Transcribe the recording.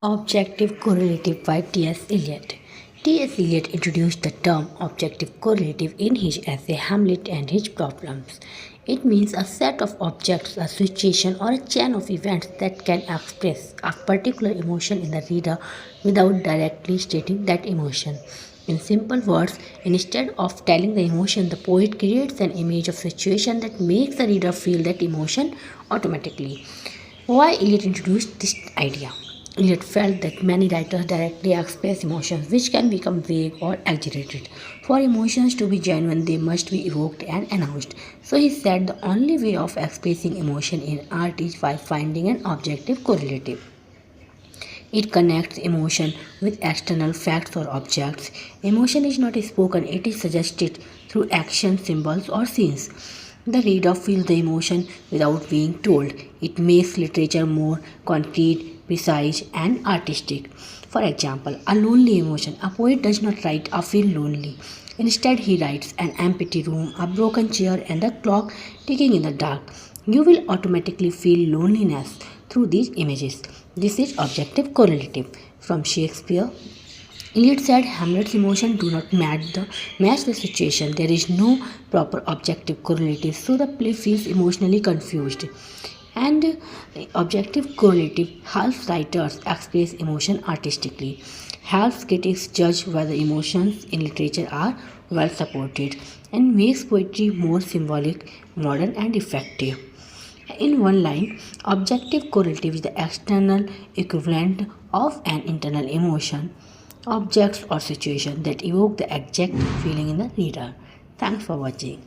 Objective correlative by T.S. Eliot. T.S. Eliot introduced the term objective correlative in his essay Hamlet and His Problems. It means a set of objects, a situation, or a chain of events that can express a particular emotion in the reader without directly stating that emotion. In simple words, instead of telling the emotion, the poet creates an image of situation that makes the reader feel that emotion automatically. Why Eliot introduced this idea? Eliot felt that many writers directly express emotions which can become vague or exaggerated. For emotions to be genuine, they must be evoked and announced. So he said the only way of expressing emotion in art is by finding an objective correlative. It connects emotion with external facts or objects. Emotion is not spoken, it is suggested through action, symbols, or scenes. The reader feels the emotion without being told. It makes literature more concrete, precise, and artistic. For example, a lonely emotion. A poet does not write "I feel lonely." Instead, he writes an empty room, a broken chair, and a clock ticking in the dark. You will automatically feel loneliness through these images. This is objective correlative. From Shakespeare, Eliot said Hamlet's emotions do not match the situation. There is no proper objective correlative, so the play feels emotionally confused. And objective correlative helps writers express emotion artistically, helps critics judge whether emotions in literature are well supported, and makes poetry more symbolic, modern, and effective. In one line, objective correlative is the external equivalent of an internal emotion, objects, or situation that evoke the exact feeling in the reader. Thanks for watching.